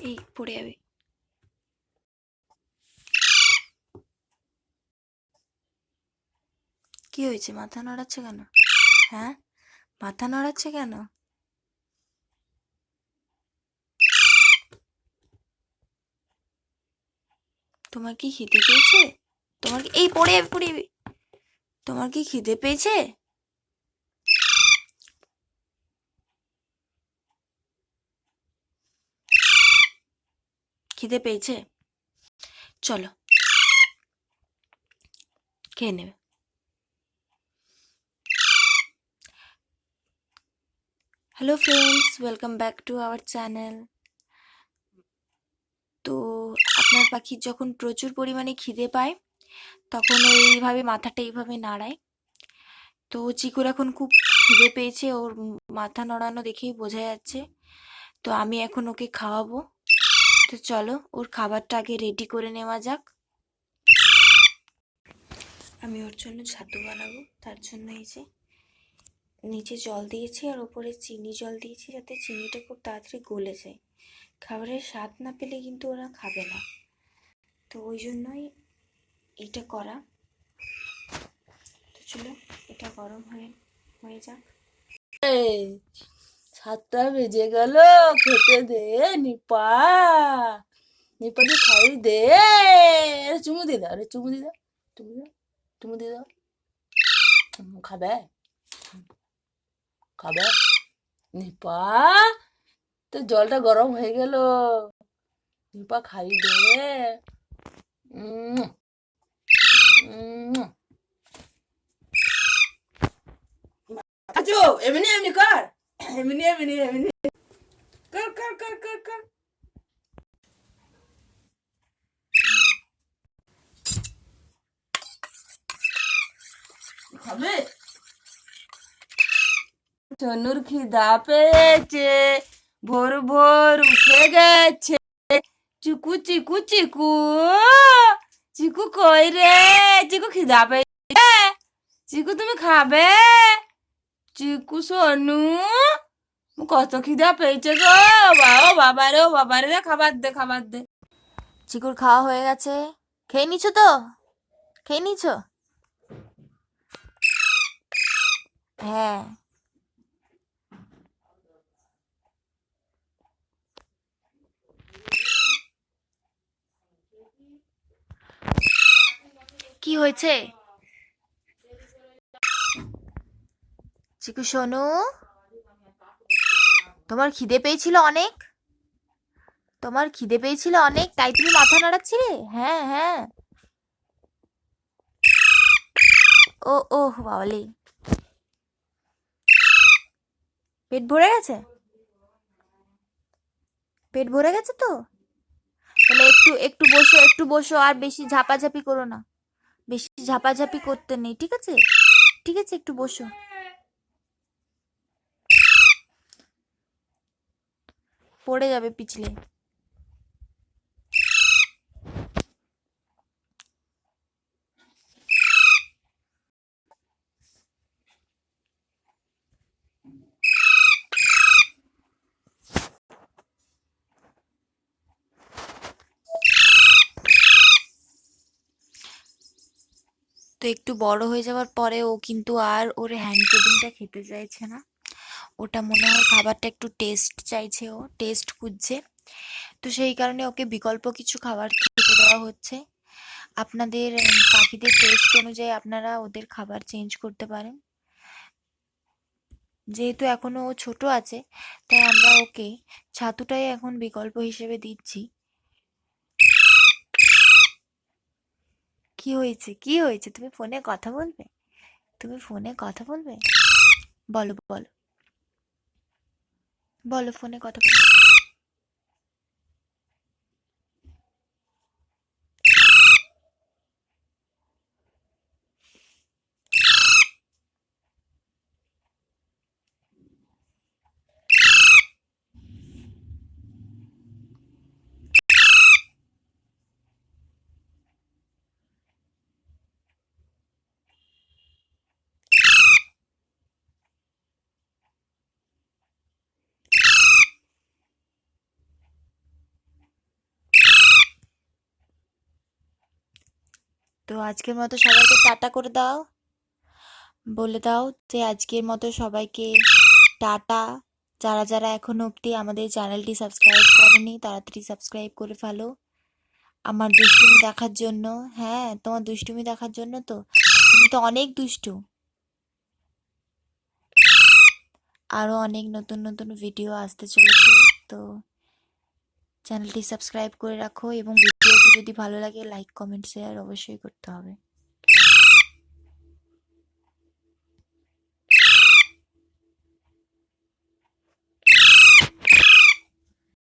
এই পড়ে যাবে। কি হয়েছে? মাথা নড়াচ্ছে কেন? হ্যাঁ, মাথা নড়াচ্ছে কেন? তোমার কি খিদে পেয়েছে? তোমার কি এই পড়ে যাবে, পড়ে যাবে। তোমার কি খিদে পেয়েছে? খিদে পেয়েছে? চলো খেয়ে নেবে। Hello friends, welcome back to our channel. তো আপনার পাখির যখন প্রচুর পরিমাণে খিদে পায় তখন ও এইভাবে মাথাটা এইভাবে নাড়ায়। তো চিকুর এখন খুব খিদে পেয়েছে, ওর মাথা নড়ানো দেখেই বোঝা যাচ্ছে। তো আমি এখন ওকে খাওয়াবো। তো চলো ওর খাবারটা আগে রেডি করে নেওয়া যাক। আমি ওর জন্য ছাতু বানাবো, তার জন্য এই যে নিচে জল দিয়েছি আর ওপরে চিনি জল দিয়েছি, যাতে চিনিটা খুব তাড়াতাড়ি গলে যায়। খাবারের স্বাদ না পেলে কিন্তু ওরা খাবে না, তো ওই জন্যই এটা করা। তো চলো এটা গরম হয়ে যাক। 7টা বেজে গেল, খেতে দে নিপা। নিপাকে খাই দে। চুমু দিয়ে দাও রে, চুমু দিয়ে দাও, চুমু দিয়ে দাও, চুমু দিয়ে দাও। খাবে খাবে নিপা? তো জলটা গরম হয়ে গেল, নিপা খাই দে। আচ্ছা, এমনি এমনি কর, এমনি এমনি এমনি কর কর কর কর কর। খাবে? চনুর খিদা পেয়েছে, ভোর ভোর উঠে গেছে। চিকু চিকু চিকু, চিকু কই রে? চিকু খিদা পেয়েছে? চিকু তুমি খাবে? চিকু সোনু, কত খিদা পেয়েছে গো। ও বাবারে খাবার দে, খাবার দে। চিকুর খাওয়া হয়ে গেছে। খেয়ে নিছো তো? খেয়ে নিছো? হ্যাঁ। কি হয়েছে? চিকু সোনু, তোমার খিদে পেয়েছিল অনেক? তোমার খিদে পেয়েছিল অনেক, তাই তুমি মাথা নাড়াচ্ছিলে? হ্যাঁ হ্যাঁ। ও ওহ বাবালি, পেট ভরে গেছে? পেট ভরে গেছে তো? তাহলে একটু একটু বসো, একটু বসো, আর বেশি ঝাপাঝাপি করো না। বেশি ঝাপাঝাপি করতে নেই, ঠিক আছে? ঠিক আছে, একটু বসো। পড়ে যাবে পিছলে। তো একটু বড় হয়ে যাওয়ার পরে ও কিন্তু আর ওর হ্যান্ড ফিডিংটা খেতে চাইছে না। ওটা মনে হয় খাবারটা একটু টেস্ট চাইছে, ও টেস্ট খুঁজছে। তো সেই কারণে ওকে বিকল্প কিছু খাবার খেতে দেওয়া হচ্ছে। আপনাদের পাখিদের টেস্ট অনুযায়ী আপনারা ওদের খাবার চেঞ্জ করতে পারেন। যেহেতু এখনো ও ছোট আছে, তাই আমরা ওকে ছাতুটাই এখন বিকল্প হিসেবে দিচ্ছি। কি হয়েছে? কি হয়েছে? তুমি ফোনে কথা বলবে? তুমি ফোনে কথা বলবে? বলো বলো বলো, ফোনে কথা বলো। তো আজকের মতো সবাইকে টাটা করে দাও, বলে দাও যে আজকের মতো সবাইকে টাটা। যারা যারা এখনো অবধি আমাদের চ্যানেলটি সাবস্ক্রাইব করেনি তাড়াতাড়ি সাবস্ক্রাইব করে ফেলো আমার দুষ্টুমি দেখার জন্য। হ্যাঁ, তোমার দুষ্টুমি দেখার জন্য তো, তুমি তো অনেক দুষ্টু। আরও অনেক নতুন নতুন ভিডিও আসতে চলেছে, তো চ্যানেলটি সাবস্ক্রাইব করে রাখো এবং ভিডিওটি যদি ভালো লাগে লাইক কমেন্ট শেয়ার অবশ্যই করতে হবে।